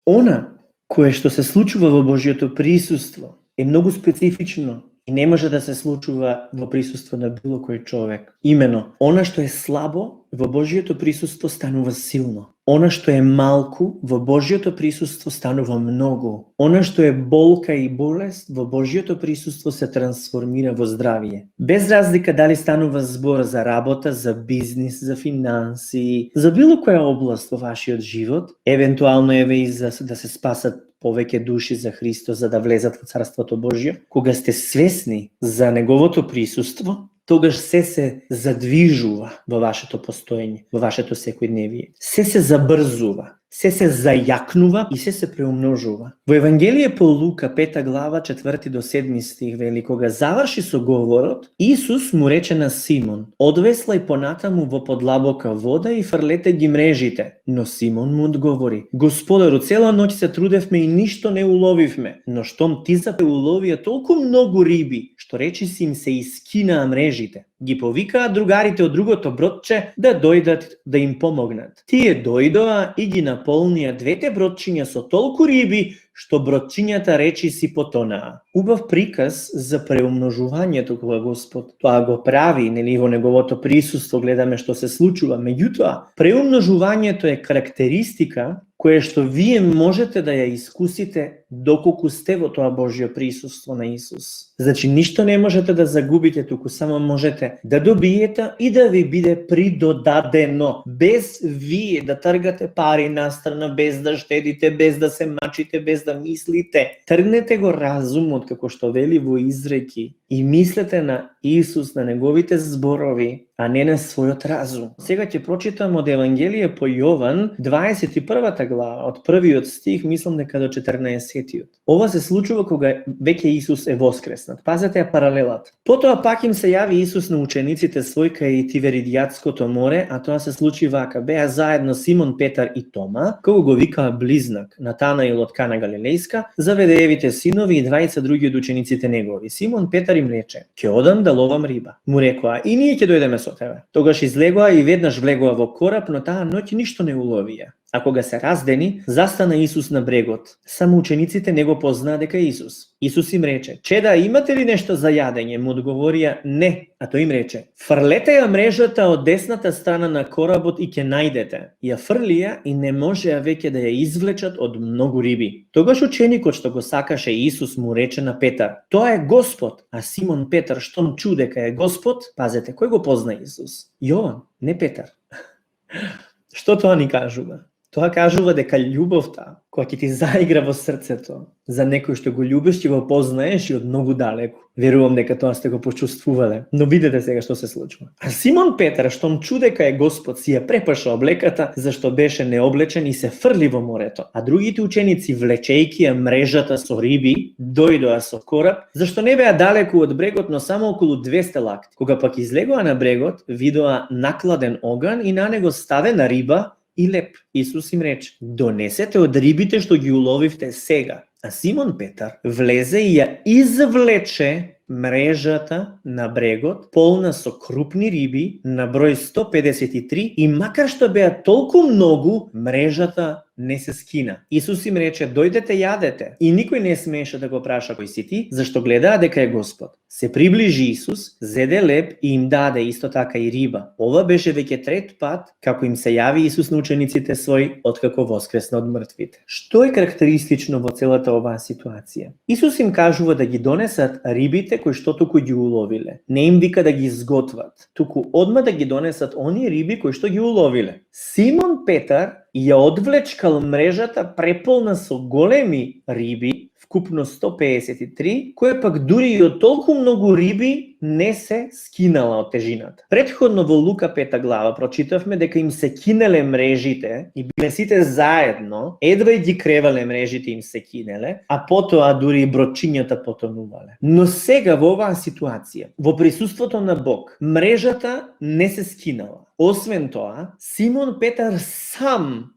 Она кое што се случува во Божјото присуство е многу специфично и не може да се случува во присуство на било кој човек. Имено, она што е слабо во Божјото присуство станува силно. Она што е малку во Божјото присуство станува многу. Она што е болка и болест во Божјото присуство се трансформира во здравие. Без разлика дали станува збор за работа, за бизнис, за финанси, за било која област во вашиот живот, евентуално еве и за да се спасат повеќе души за Христос за да влезат во Царството Божјо, кога сте свесни за неговото присуство, тогаш се задвижува во вашето постоење, во вашето секојдневие. Се забрзува, се зајакнува и се преумножува. Во Евангелие по Лука, 5 глава, 4 до 7 стих вели, кога заврши со говорот, Исус му рече на Симон, одвеслај понатаму во подлабока вода и фрлете ги мрежите. Но Симон му одговори, Господару, цела ноќ се трудевме и ништо не уловивме, но штом ти уловија толку многу риби, што речи си им се искинаа мрежите. Ги повикаа другарите од другото бродче да дојдат да им помогнат. Тие дојдоа и ги наполнија двете бродчиња со толку риби, што бродчињата речи си потонаа. Убав приказ за преумножувањето кога Господ тоа го прави, нели во неговото присуство гледаме што се случува. Меѓутоа, преумножувањето е карактеристика која што вие можете да ја искусите доколку сте во тоа Божјо присуство на Исус. Значи, ништо не можете да загубите, туку само можете да добиете и да ви биде придодадено, без вие да тргате пари настрана, без да штедите, без да се мачите, без да мислите. Тргнете го разумот, како што вели во изреки, и мислете на Исус, на неговите зборови, а не на својот разум. Сега ќе прочитам од Евангелие по Јован, 21 глава, од првиот стих, мислам дека до 14-тиот. Ова се случува кога веќе Исус е воскреснат. Пазете ја паралелата. Потоа пак им се јави Исус на учениците свој кај Тиверидијатското море, а тоа се случи вака. Беа заедно Симон, Петар и Тома, кога го викаа близнак, Натанаил од Кана Галилејска, Заведеевите синови и двајца други од учениците негови. Симон Петар им рече, ќе одам да ловам риба. Му рекоа, и ние ќе дојдеме со тебе. Тогаш излегоа и веднаш влегоа во кораб, но таа ноќ ништо не уловија. А кога се раздени, застана Исус на брегот. Само учениците не го познаа дека Исус. Исус им рече, чеда, имате ли нешто за јадење? Му одговорија, не. А тој им рече, фрлете ја мрежата од десната страна на коработ и ќе најдете. Ја фрлија и не можеа веќе да ја извлечат од многу риби. Тогаш ученикот што го сакаше Исус му рече на Петар, тоа е Господ. А Симон Петар штом чу дека е Господ, пазете, кој го позна Исус? Јован, не Петар. Што тоа ни кажува? Тоа кажува дека љубовта, која ќе ти заигра во срцето, за некој што го љубиш, ќе го познаеш и од многу далеку. Верувам дека тоа сте го почувствувале, но видете сега што се случува. А Симон Петар, штом чу дека е Господ, си ја препаша облеката, зашто беше необлечен и се фрли во морето. А другите ученици, влечејќи ја мрежата со риби, дојдоа со кораб, зашто не беа далеку од брегот, но само околу 200 лакти. Кога пак излегоа на брегот, видоа накладен оган и на него ставена риба и леп. Исус им рече, донесете од рибите што ги уловивте сега. А Симон Петар влезе и ја извлече мрежата на брегот, полна со крупни риби, на број 153, и макар што беа толку многу, мрежата не се скина. Исус им рече, дојдете јадете. И никој не смееше да го праша кој си ти, зашто гледаа дека е Господ. Се приближи Исус, зеде леп и им даде исто така и риба. Ова беше веќе трет пат како им се јави Исус на учениците свој откако воскресна од мртвите. Што е карактеристично во целата оваа ситуација? Исус им кажува да ги донесат рибите кои што туку ги уловиле. Не им вика да ги изготват, туку одма да ги донесат оние риби кои што ги уловиле. Симон Петар ја одвлечкал мрежата преполна со големи риби, вкупно 153, која пак дури и од толку многу риби не се скинала од тежината. Претходно во Лука 5 глава прочитавме дека им се кинеле мрежите и биле сите заедно, едва и ги кревале мрежите им се кинеле, а потоа дури и бродчињата потонувале. Но сега во оваа ситуација, во присуството на Бог, мрежата не се скинала. Освен тоа, Симон Петар сам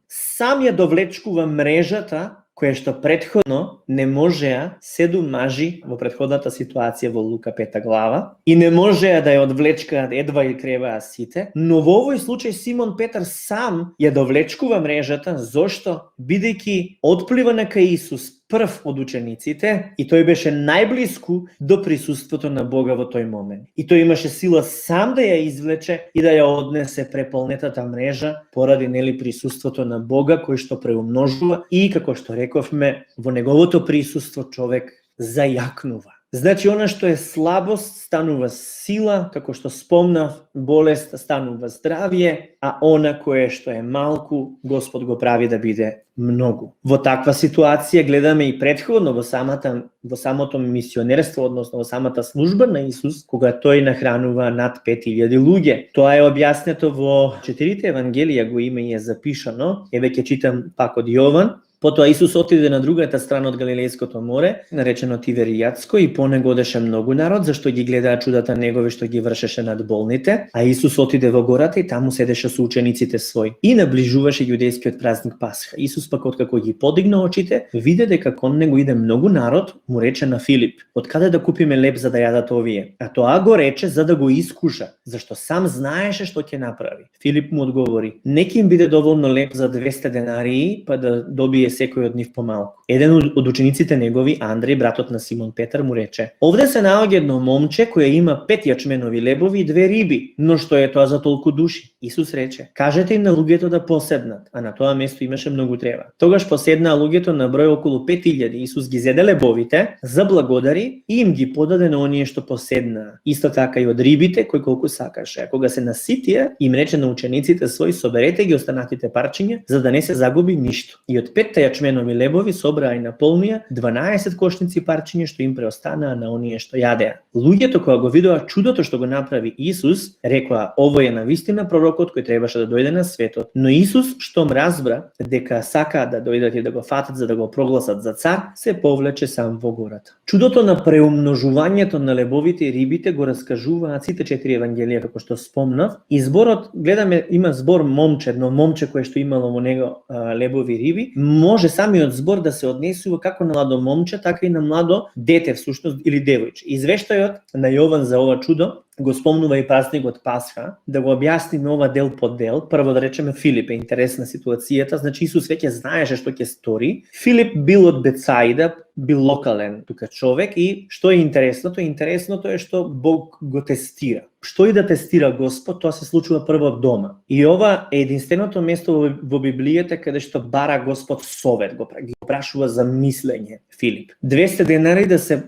ја довлечкува мрежата кое што претходно не можеа 7 мажи во претходната ситуација во Лука 5 глава и не можеа да ја одвлечкаат, едва ја креваа сите, но во овој случај Симон Петар сам ја довлечкува мрежата, зошто? Бидејќи отплива на кај Исус прв од учениците и тој беше најблиску до присуството на Бога во тој момент. И тој имаше сила сам да ја извлече и да ја однесе преполнетата мрежа поради нели присуството на Бога кој што преумножува и како што рековме во неговото присуство човек зајакнува. Значи, она што е слабост станува сила, како што спомнав, болест станува здравје, а она кое што е малку, Господ го прави да биде многу. Во таква ситуација гледаме и претходно во самото мисионерство, односно во самата служба на Исус, кога тој нахранува над 5000 луѓе. Тоа е објаснето во 4 евангелија, го има и е запишано. Еве ќе читам пак од Јован. Потоа Исус отиде на другата страна од Галилејското море, наречено Тиверијатско, и по него одеше многу народ, зашто ги гледаа чудата негови што ги вршеше над болните, а Исус отиде во гората и таму седеше со учениците своји. И наближуваше јудејскиот празник Пасха. Исус пак откако ги подигна очите, виде дека кон него иде многу народ, му рече на Филип: "Откаде да купиме леб за да јадат овие?" А тоа го рече за да го искуша, зашто сам знаеше што ќе направи. Филип му одговори: "Нека им биде доволно леб за 200 денарии, па да добие секој од нив помалку." Еден од учениците негови, Андреј, братот на Симон Петар, му рече: "Овде се наоѓа едно момче кое има 5 јачменови лебови и 2 риби, но што е тоа за толку души?" Исус рече: "Кажете им на луѓето да поседнат." А на тоа место имаше многу трева. Тогаш поседнаа луѓето на број околу 5000. Исус ги зеде лебовите, заблагодари и им ги подаде на оние што поседнаа. Исто така и од рибите кој колку сакаше. А кога се наситија, им рече на учениците своји: "Соберете ги останатите парчиња, за да не се загуби ништо." И од 5 јачменови лебови собраа и наполнија 12 кошници парчиња што им преостанаа на оние што јадеа. Луѓето кога го видоа чудото што го направи Исус, рекоа: "Ово е навистина пророкот кој требаше да дојде на светот." Но Исус, штом разбра дека сакаат да дојдат и да го фатат за да го прогласат за цар, се повлече сам во гората. Чудото на преумножувањето на лебовите и рибите го раскажуваат сите 4 евангелија, како што спомнав. И зборот, гледаме, има збор момче, едно момче кое што имало во него лебови и риби. Може самиот збор да се однесува како на младо момче, така и на младо дете всушност или девојче. Извештајот на Јован за ова чудо го спомнува и празникот Пасха, да го објасниме ова дел по дел. Прво да речеме Филип е интересна ситуацијата, значи Исус веќе знаеше што ќе стори. Филип бил од Бетсаида, бил локален тука човек и што е интересното? Интересното е што Бог го тестира. Што и да тестира Господ, тоа се случува прво дома. И ова е единственото место во Библијата каде што бара Господ совет, го прашува за мислење Филип. 200 денари да се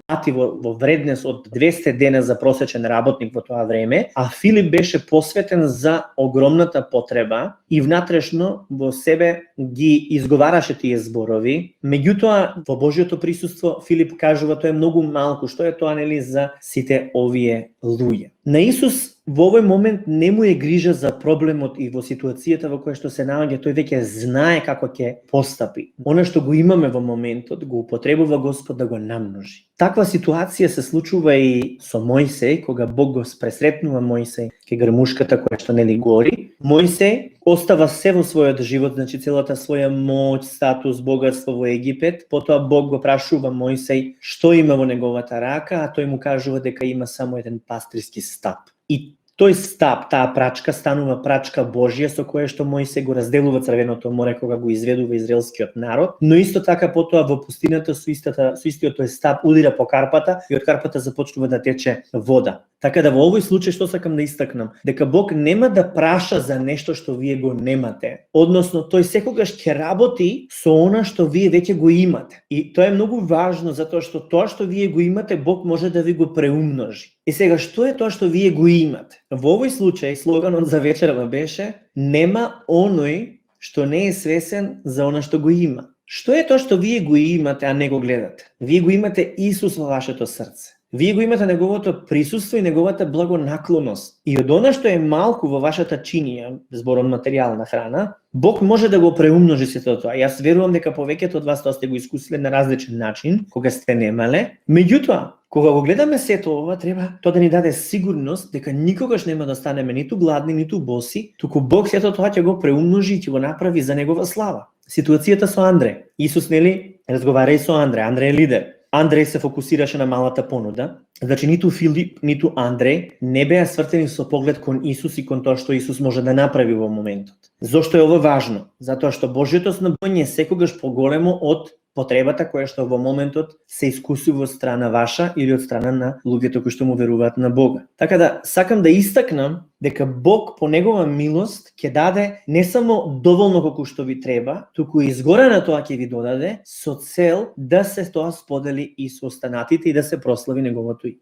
плати во вредност од 200 дена за просечен работник во тоа време, а Филип беше посветен за огромната потреба и внатрешно во себе ги изговараше тие зборови. Меѓутоа, во Божјото присуство Филип кажува тоа е многу малку, што е тоа нели за сите овие луѓе. На Исус во овој момент не му е грижа за проблемот и во ситуацијата во која што се наоѓа, тој веќе знае како ќе постапи. Она што го имаме во моментот го употребува Господ да го намножи. Таква ситуација се случува и со Мојсеј, кога Бог го пресретнува Мојсеј кај грмушката која што нели гори. Мојсеј остава се во својот живот, значи целата своја моќ, статус, богатство во Египет. Потоа Бог го прашува Мојсеј што има во неговата рака, а тој му кажува дека има само еден пастирски стап. И тој стап, таа прачка станува прачка Божја со која што Мојсеј го разделува Црвеното море кога го изведува израелскиот народ, но исто така потоа во пустината со истиот тој стап удира по карпата и од карпата започнува да тече вода. Така да во овој случај што сакам да истакнам, дека Бог нема да праша за нешто што вие го немате. Односно, тој секогаш ќе работи со она што вие веќе го имате. И тоа е многу важно затоа што тоа што вие го имате, Бог може да ви го преумножи. И сега што е тоа што вие го имате? Во овој случај слоганот за вечерва беше: нема оној што не е свесен за она што го има. Што е тоа што вие го имате, а не го гледате? Вие го имате Исус во вашето срце. Вие го имате неговото присуство и неговата благонаклоност. И од она што е малку во вашата чинија, збором материјална храна, Бог може да го преумножи сето тоа. Јас верувам дека повеќето од вас тоа сте го искусиле на различен начин, кога сте немале. Меѓутоа, кога го гледаме сето ова, треба тоа да ни даде сигурност дека никогаш нема да станеме ниту гладни, ниту боси, туку Бог сето тоа ќе го преумножи и ќе го направи за негова слава. ситуацијата со Андре. Исус, нели, разговара и со Андре. Андре е лидер. Андреј се фокусираше на малата понуда. Значи, ниту Филип, ниту Андреј не беа свртени со поглед кон Исус и кон тоа што Исус може да направи во моментот. Зошто е ова важно? Затоа што Божјото снабдување е секогаш поголемо од потребата која што во моментот се искусува од страна ваша или од страна на луѓето кои што му веруваат на Бога. Така да, сакам да истакнам дека Бог по негова милост ќе даде не само доволно колку што ви треба, туку и изгоре на тоа ќе ви додаде со цел да се тоа сподели и со останатите и да се прослави неговото име.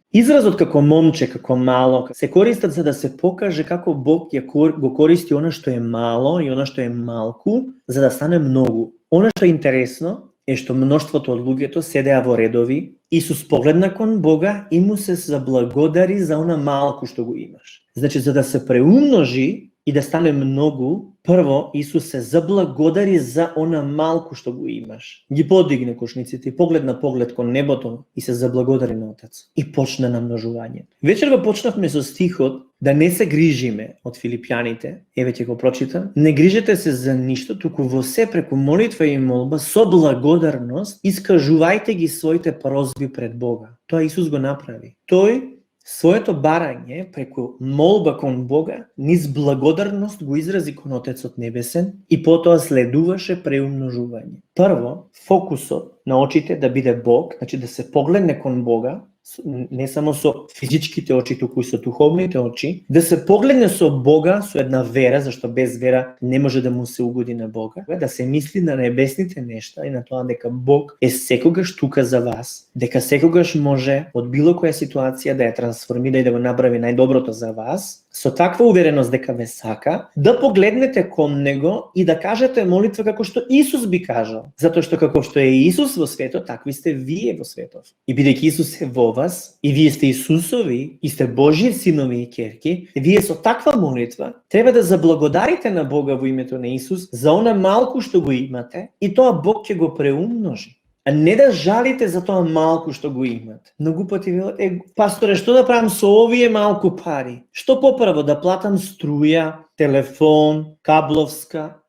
Изразот како момче, како мало, се користат за да се покаже како Бог го користи она што е мало и она што е малку, за да стане многу. Она што е интересно е што мноштвото од луѓето седеа во редови, Исус погледна кон Бога и му се заблагодари за она малку што го имаш. Значи, за да се преумножи и да стане многу, прво Исус се заблагодари за она малку што го имаш. Ги подигне кошниците и погледна поглед кон небото и се заблагодари на Отец. И почна намножување. Вечерва почнавме со стихот да не се грижиме од Филипјаните. Еве ќе го прочитам. Не грижете се за ништо, туку во се преку молитва и молба со благодарност искажувајте ги своите прозби пред Бога. Тоа Исус го направи. Тој своето барање преку молба кон Бога, низ благодарност го изрази кон Отецот Небесен и потоа следуваше преумножување. Прво, фокусот на очите да биде Бог, значи да се погледне кон Бога, не само со физичките очи, туку и со духовните очи, да се погледне со Бога, со една вера, зашто без вера не може да му се угоди на Бога, да се мисли на небесните нешта и на тоа дека Бог е секогаш тука за вас, дека секогаш може од било која ситуација да ја трансформира и да го направи најдоброто за вас, со таква увереност дека ве сака, да погледнете кон Него и да кажете молитва како што Исус би кажал. Затоа што како што е Исус во светот, такви сте вие во светот. И бидејќи Исус е во вас, и вие сте Исусови, и сте Божји синови и ќерки, вие со таква молитва треба да заблагодарите на Бога во името на Исус за она малку што го имате, и тоа Бог ќе го преумножи. А не да жалите за тоа малку што го имате. Многу пати велат, пасторе, што да правам со овие малку пари? Што поправо да платам струја, телефон, кабловска,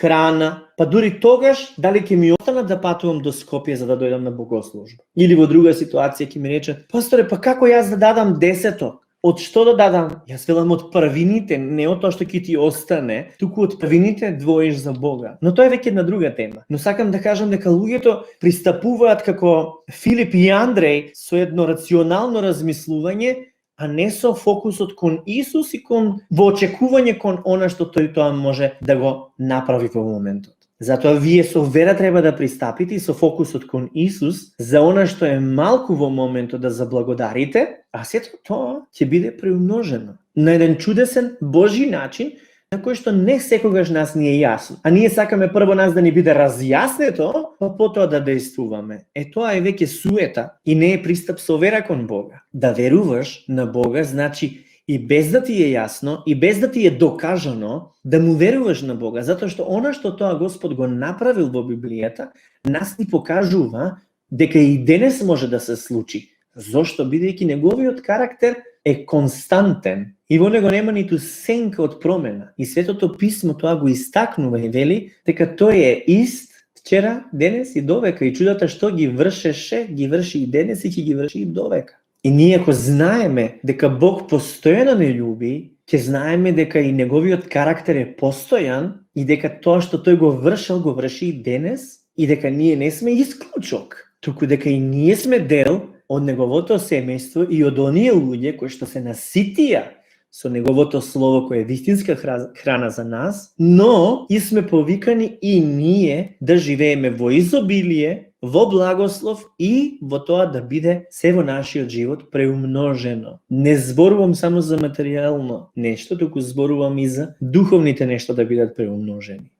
храна, па дури тогаш дали ќе ми останат да патувам до Скопје за да дојдам на богослужба? Или во друга ситуација ќе ми рече, пасторе, па како јас да дадам 10-ток? Од што да дадам? Јас велам од првините, не од тоа што ќе ти остане, туку од првините двоиш за Бога. Но тоа е веќе една друга тема. Но сакам да кажам дека луѓето пристапуваат како Филип и Андреј со едно рационално размислување, а не со фокусот кон Исус и во очекување кон она што тој тоа може да го направи во моментот. Затоа вие со вера треба да пристапите и со фокусот кон Исус за она што е малку во моментот да заблагодарите, а сето тоа ќе биде преумножено на еден чудесен Божји начин на кој што не секогаш нас ни е јасно. А ние сакаме прво нас да ни биде разјаснето, па потоа да действуваме. Тоа е веќе суета и не е пристап со вера кон Бога. Да веруваш на Бога значи и без да ти е јасно, и без да ти е докажано, да му веруваш на Бога, затоа што она што тоа Господ го направил во Библијата, нас ни покажува дека и денес може да се случи. Зошто? Бидејќи неговиот карактер е константен и во него нема ниту сенка од промена. И Светото Писмо тоа го истакнува и вели дека тој е ист вчера, денес и довека, и чудата што ги вршеше, ги врши и денес и ќе ги врши и довека. И ние ако знаеме дека Бог постојано не љуби, ќе знаеме дека и неговиот карактер е постојан и дека тоа што тој го вршил, го врши и денес и дека ние не сме исклучок, туку дека и ние сме дел од неговото семејство и од оние луѓе кои што се наситија со неговото слово кој е вистинска храна за нас, но и сме повикани и ние да живееме во изобилие, во благослов и во тоа да биде се во нашиот живот преумножено. Не зборувам само за материјално нешто, туку зборувам и за духовните нешто да бидат преумножени.